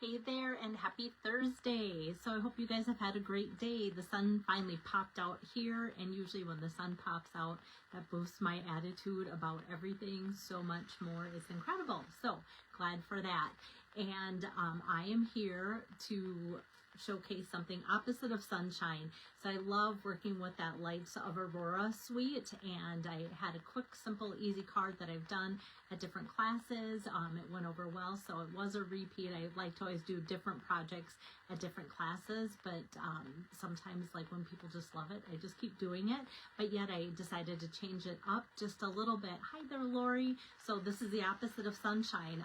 Hey there, and happy Thursday. So I hope you guys have had a great day. The sun finally popped out here, and usually when the sun pops out, that boosts my attitude about everything so much more. It's incredible. So glad for that. And I am here to showcase something opposite of sunshine. So I love working with that Lights of Aurora suite, and I had a quick, simple, easy card that I've done at different classes. It went over well, so it was a repeat. I like to always do different projects at different classes, but sometimes, like when people just love it, I just keep doing it. But yet I decided to change it up just a little bit. Hi there, Lori. So this is the opposite of sunshine.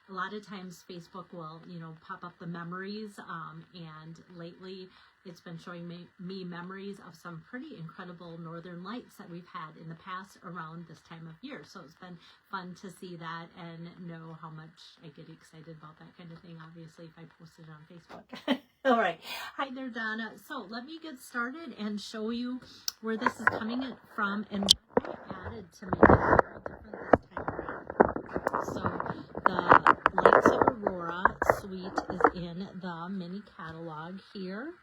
A lot of times Facebook will, pop up the memories, and lately it's been showing me memories of some pretty incredible northern lights that we've had in the past around this time of year. So it's been fun to see that and know how much I get excited about that kind of thing, obviously, if I post it on Facebook. All right. Hi there, Donna. So let me get started and show you where this is coming from and what I added to make it very different this time around. So the Lights of Aurora suite is in the mini catalog here.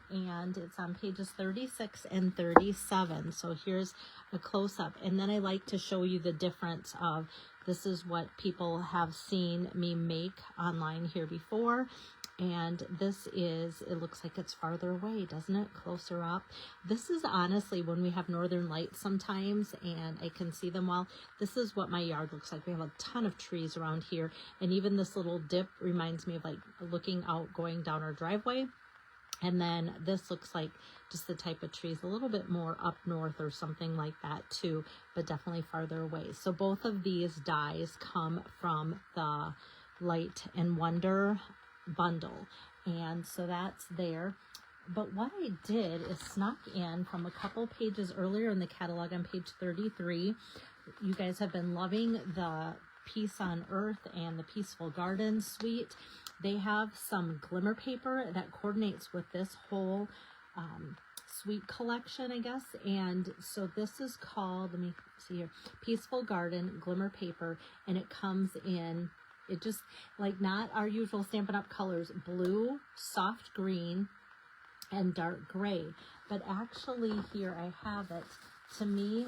And it's on pages 36 and 37. So here's a close-up. And then I like to show you the difference of this is what people have seen me make online here before. And this is, it looks like it's farther away, doesn't it? Closer up. This is honestly when we have northern lights sometimes and I can see them well. This is what my yard looks like. We have a ton of trees around here. And even this little dip reminds me of like looking out, going down our driveway. And then this looks like just the type of trees, a little bit more up north or something like that too, but definitely farther away. So both of these dies come from the Light and Wonder bundle. And so that's there. But what I did is snuck in from a couple pages earlier in the catalog on page 33. You guys have been loving the Peace on Earth and the Peaceful Garden suite. They have some glimmer paper that coordinates with this whole suite collection, I guess. And so this is called, let me see here, Peaceful Garden Glimmer Paper. And it comes in, it just like not our usual Stampin' Up! Colors, blue, soft green, and dark gray. But actually here I have it. To me,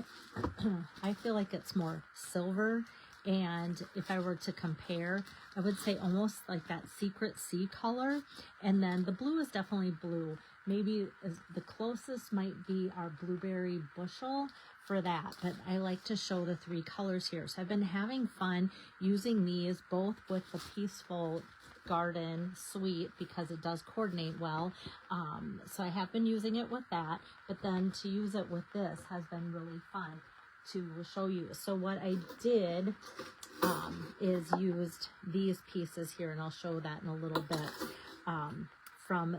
I feel like it's more silver. And if I were to compare, I would say almost like that Secret Sea color. And then the blue is definitely blue. Maybe the closest might be our Blueberry Bushel for that. But I like to show the three colors here. So I've been having fun using these both with the Peaceful Garden suite because it does coordinate well. So I have been using it with that. But then to use it with this has been really fun to show you. So what I did is used these pieces here, and I'll show that in a little bit, from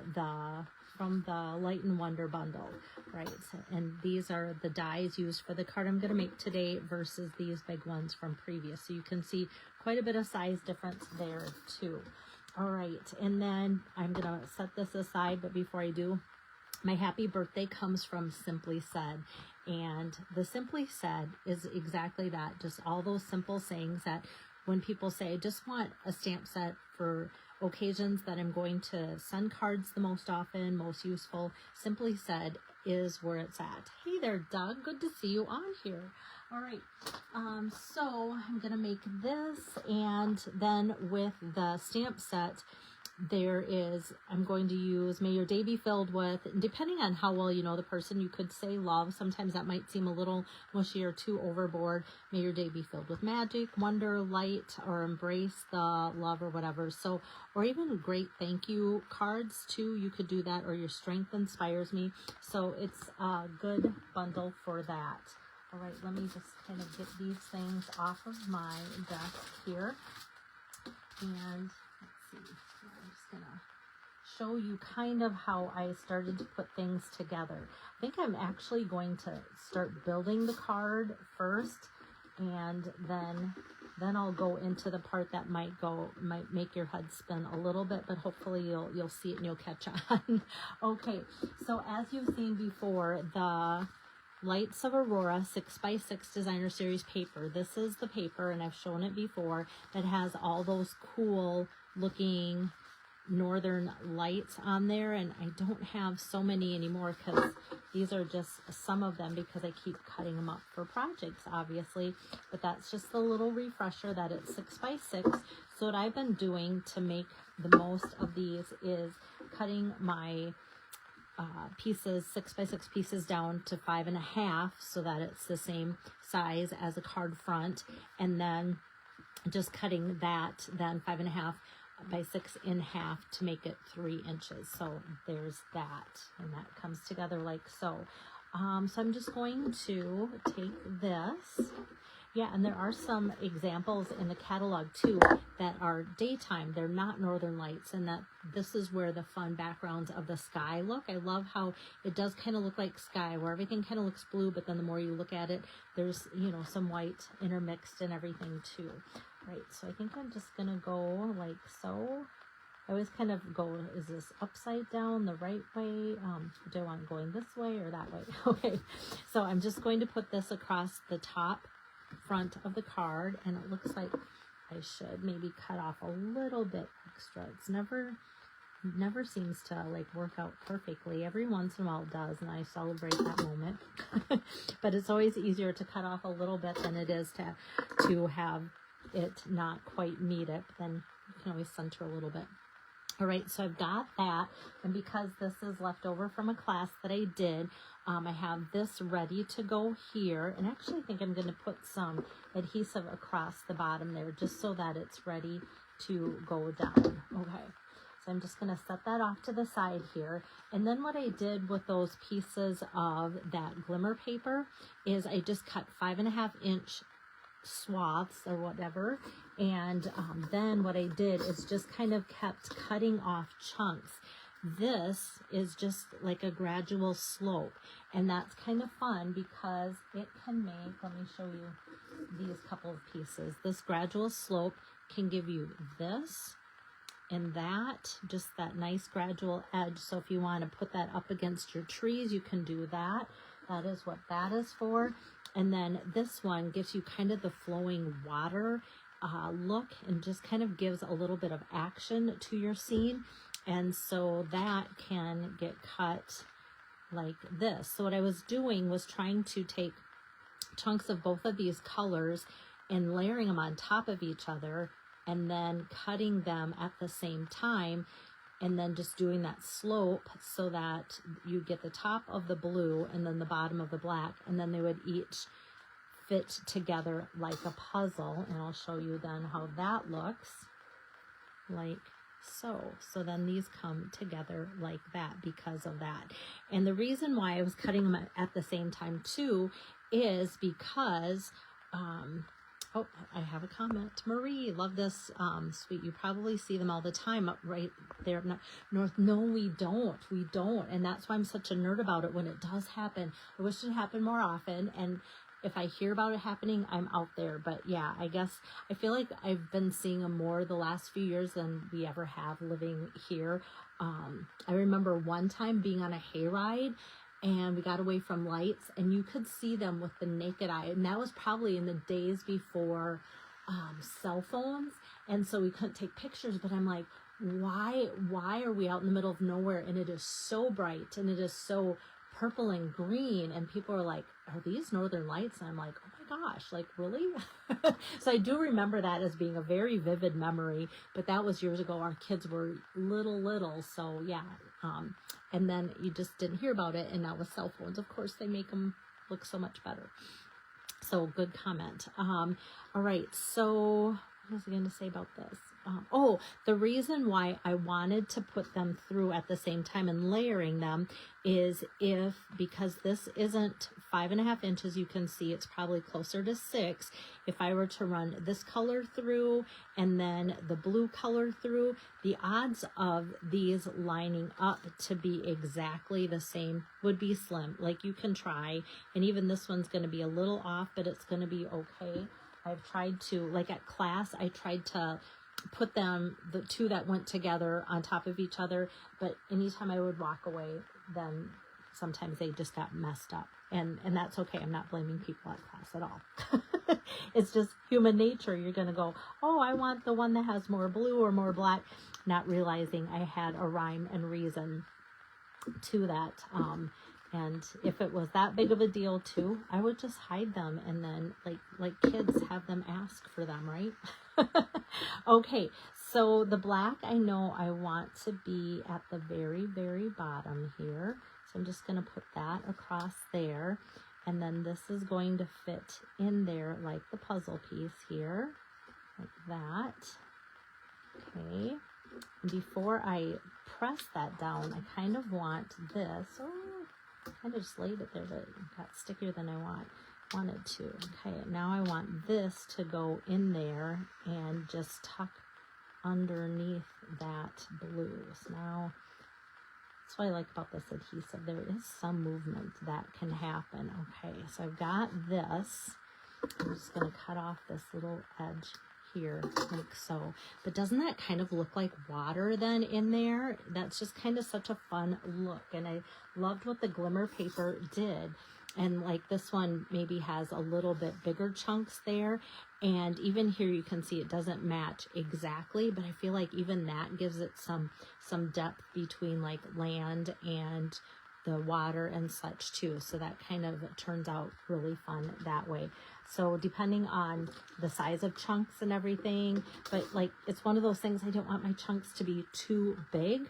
the Light and Wonder bundle, right? And these are the dies used for the card I'm going to make today versus these big ones from previous. So you can see quite a bit of size difference there too. All right, and then I'm going to set this aside, but before I do, my happy birthday comes from Simply Said, and the Simply Said is exactly that, just all those simple sayings that when people say, I just want a stamp set for occasions that I'm going to send cards the most often, most useful, Simply Said is where it's at. Hey there, Doug, good to see you on here. All right, so I'm going to make this, and then with the stamp set, there is, I'm going to use May Your Day Be Filled With, depending on how well you know the person, you could say love. Sometimes that might seem a little mushy or too overboard. May your day be filled with magic, wonder, light, or embrace the love or whatever. So, or even great thank you cards too. You could do that, or your strength inspires me. So it's a good bundle for that. All right, let me just kind of get these things off of my desk here. And let's see. I'm just going to show you kind of how I started to put things together. I think I'm actually going to start building the card first, and then I'll go into the part that might make your head spin a little bit, but hopefully you'll see it and you'll catch on. Okay, so as you've seen before, the Lights of Aurora 6x6 Designer Series paper. This is the paper, and I've shown it before, that has all those cool looking northern lights on there, and I don't have so many anymore because these are just some of them because I keep cutting them up for projects, obviously. But that's just a little refresher that it's 6x6. So what I've been doing to make the most of these is cutting my pieces, 6x6 pieces, down to 5.5 so that it's the same size as a card front, and then just cutting that then 5.5 by 6 in half to make it 3 inches. So there's that, and that comes together like so. So I'm just going to take this. Yeah, and there are some examples in the catalog too that are daytime. They're not northern lights, and that this is where the fun backgrounds of the sky look. I love how it does kind of look like sky, where everything kind of looks blue, but then the more you look at it, there's, you know, some white intermixed and everything too. Right, so I think I'm just gonna go like so. I always kind of go, is this upside down, the right way? Do I want it going this way or that way? Okay, so I'm just going to put this across the top front of the card, and it looks like I should maybe cut off a little bit extra. It's never seems to like work out perfectly. Every once in a while it does, and I celebrate that moment. But it's always easier to cut off a little bit than it is to have it not quite meet it. Then you can always center a little bit. All right, so I've got that, and because this is left over from a class that I did, I have this ready to go here, and actually I think I'm going to put some adhesive across the bottom there just so that it's ready to go down. Okay, so I'm just going to set that off to the side here, and then what I did with those pieces of that glimmer paper is I just cut 5.5-inch swaths or whatever, and then what I did is just kind of kept cutting off chunks. This is just like a gradual slope, and that's kind of fun because it can make, let me show you these couple of pieces. This gradual slope can give you this and that, just that nice gradual edge. So if you want to put that up against your trees, you can do that. That is what that is for. And then this one gives you kind of the flowing water look, and just kind of gives a little bit of action to your scene. And so that can get cut like this. So what I was doing was trying to take chunks of both of these colors and layering them on top of each other, and then cutting them at the same time, and then just doing that slope so that you get the top of the blue and then the bottom of the black, and then they would each fit together like a puzzle. And I'll show you then how that looks like so. So then these come together like that because of that. And the reason why I was cutting them at the same time too is because oh, I have a comment. Marie, love this. Sweet. You probably see them all the time up right there up north. No, we don't. We don't. And that's why I'm such a nerd about it when it does happen. I wish it happened more often. And if I hear about it happening, I'm out there. But yeah, I guess I feel like I've been seeing them more the last few years than we ever have living here. I remember one time being on a hayride, and we got away from lights, and you could see them with the naked eye. And that was probably in the days before cell phones. And so we couldn't take pictures, but I'm like, why are we out in the middle of nowhere? And it is so bright, and it is so purple and green. And people are like, are these northern lights? And I'm like, oh my gosh, like really? So I do remember that as being a very vivid memory, but that was years ago. Our kids were little. So yeah. And then you just didn't hear about it. And now with cell phones, of course, they make them look so much better. So good comment. All right. So what was I going to say about this? Oh, the reason why I wanted to put them through at the same time and layering them is because this isn't 5.5 inches, you can see it's probably closer to 6. If I were to run this color through and then the blue color through, the odds of these lining up to be exactly the same would be slim. Like, you can try, and even this one's going to be a little off, but it's going to be okay. I've tried to, like at class, I tried to put them, the two that went together on top of each other, but anytime I would walk away, then sometimes they just got messed up. And that's okay. I'm not blaming people at class at all. It's just human nature. You're going to go, oh, I want the one that has more blue or more black, not realizing I had a rhyme and reason to that. And if it was that big of a deal too, I would just hide them and then like kids have them ask for them, right? Okay, so the black, I know I want to be at the very, very bottom here. So I'm just going to put that across there. And then this is going to fit in there like the puzzle piece here, like that. Okay. And before I press that down, I kind of want this. Oh, I kind of just laid it there, but it got stickier than I wanted to. Okay, now I want this to go in there and just tuck underneath that blue. So now, that's what I like about this adhesive. There is some movement that can happen. Okay, so I've got this. I'm just going to cut off this little edge here, like so. But doesn't that kind of look like water then in there? That's just kind of such a fun look. And I loved what the glimmer paper did. And like this one maybe has a little bit bigger chunks there. And even here you can see it doesn't match exactly, but I feel like even that gives it some depth between like land and the water and such too. So that kind of turns out really fun that way. So depending on the size of chunks and everything, but like it's one of those things, I don't want my chunks to be too big,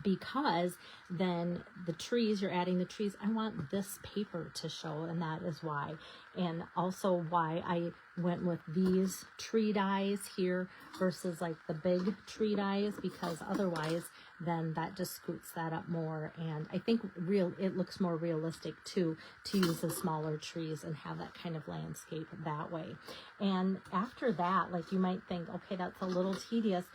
because then the trees, you're adding the trees, I want this paper to show, and that is why. And also why I went with these tree dies here versus like the big tree dies, because otherwise then that just scoots that up more. And I think it looks more realistic too to use the smaller trees and have that kind of landscape that way. And after that, like you might think, okay, that's a little tedious,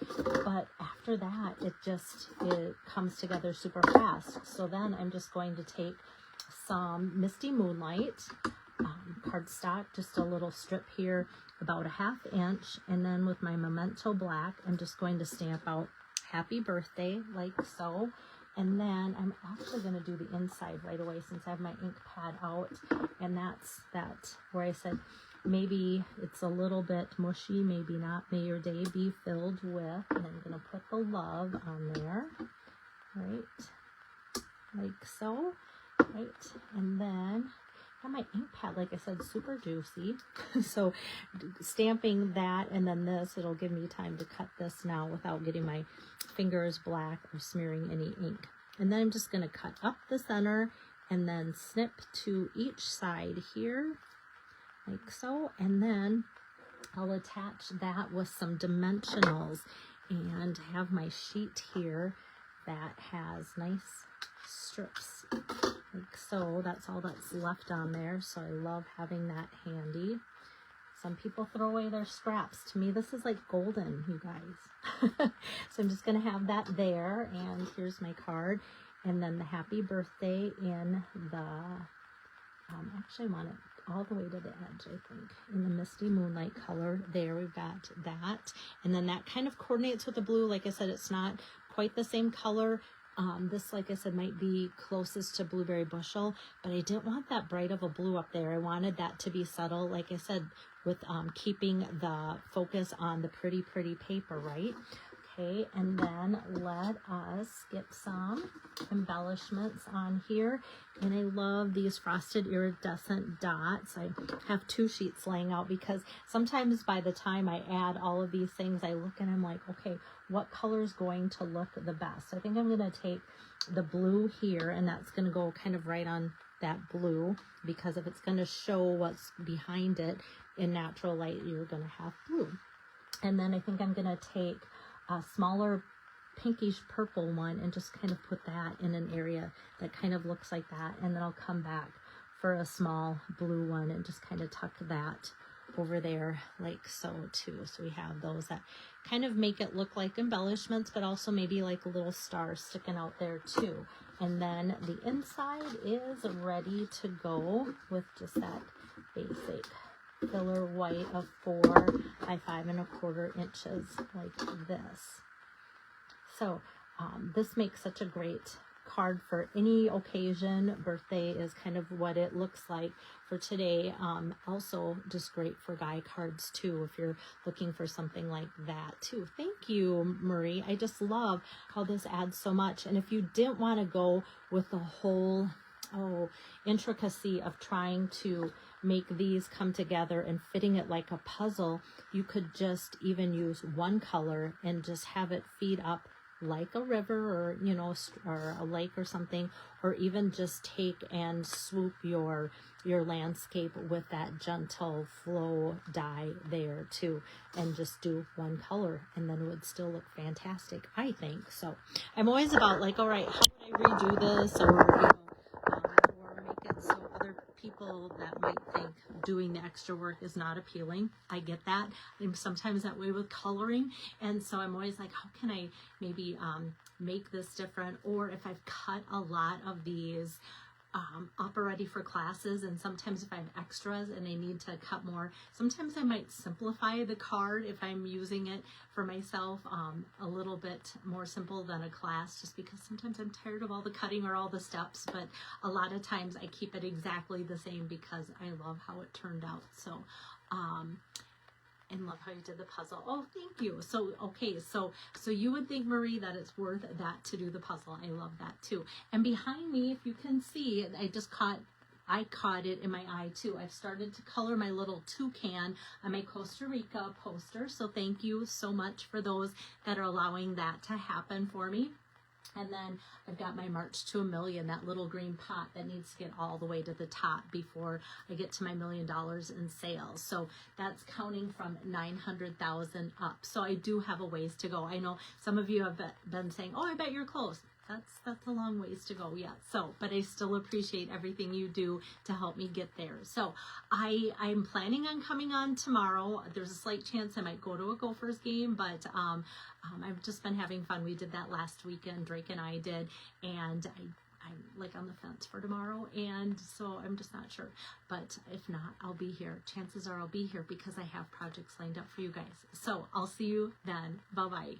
but after that it comes together super fast. So then I'm just going to take some Misty Moonlight cardstock, just a little strip here about a 1/2 inch, and then with my Memento Black I'm just going to stamp out happy birthday like so. And then I'm actually going to do the inside right away since I have my ink pad out, and that's where I said maybe it's a little bit mushy, maybe not. May your day be filled with, and I'm going to put the love on there, right, like so, right. And then I have my ink pad, like I said, super juicy. So stamping that and then this, it'll give me time to cut this now without getting my fingers black or smearing any ink. And then I'm just going to cut up the center and then snip to each side here, like so. And then I'll attach that with some dimensionals and have my sheet here that has nice strips like so. That's all that's left on there, so I love having that handy. Some people throw away their scraps. To me, this is like golden, you guys. So I'm just going to have that there, and here's my card, and then the happy birthday in the actually I want it all the way to the edge, I think, in the Misty Moonlight color. There, we've got that, and then that kind of coordinates with the blue. Like I said, it's not quite the same color. This, like I said, might be closest to Blueberry Bushel, but I didn't want that bright of a blue up there. I wanted that to be subtle, like I said, with keeping the focus on the pretty, pretty paper, right? Okay, and then let us get some embellishments on here. And I love these frosted iridescent dots. I have 2 sheets laying out because sometimes by the time I add all of these things, I look and I'm like, okay, what color is going to look the best? So I think I'm going to take the blue here, and that's going to go kind of right on that blue, because if it's going to show what's behind it in natural light, you're going to have blue. And then I think I'm going to take a smaller pinkish purple one and just kind of put that in an area that kind of looks like that. And then I'll come back for a small blue one and just kind of tuck that over there like so too. So we have those that kind of make it look like embellishments, but also maybe like a little star sticking out there too. And then the inside is ready to go with just that basic filler white of 4 by 5 1/4 inches like this. So this makes such a great card for any occasion. Birthday is kind of what it looks like for today. Also just great for guy cards too, if you're looking for something like that too. Thank you, Marie. I just love how this adds so much. And if you didn't want to go with the whole intricacy of trying to make these come together and fitting it like a puzzle, you could just even use one color and just have it feed up like a river, or you know, or a lake or something, or even just take and swoop your landscape with that gentle flow dye there too, and just do one color, and then it would still look fantastic, I think. So I'm always about like, all right, how would I redo this, or or make it so other people that might think doing the extra work is not appealing. I get that. I'm sometimes that way with coloring, and so I'm always like, how can I maybe make this different? Or if I've cut a lot of these up already for classes, and sometimes if I have extras and I need to cut more, sometimes I might simplify the card if I'm using it for myself a little bit more simple than a class, just because sometimes I'm tired of all the cutting or all the steps. But a lot of times I keep it exactly the same because I love how it turned out. So and love how you did the puzzle. Oh, thank you. So, okay, so you would think, Marie, that it's worth that to do the puzzle. I love that too. And behind me, if you can see, I caught it in my eye too. I've started to color my little toucan on my Costa Rica poster. So thank you so much for those that are allowing that to happen for me. And then I've got my March to $1 million, that little green pot that needs to get all the way to the top before I get to my $1 million in sales. So that's counting from 900,000 up. So I do have a ways to go. I know some of you have been saying, oh, I bet you're close. That's a long ways to go yet. So, but I still appreciate everything you do to help me get there. So I'm planning on coming on tomorrow. There's a slight chance I might go to a Gophers game, but I've just been having fun. We did that last weekend, Drake and I did, and I'm like on the fence for tomorrow, and so I'm just not sure. But if not, I'll be here. Chances are I'll be here because I have projects lined up for you guys. So I'll see you then. Bye-bye.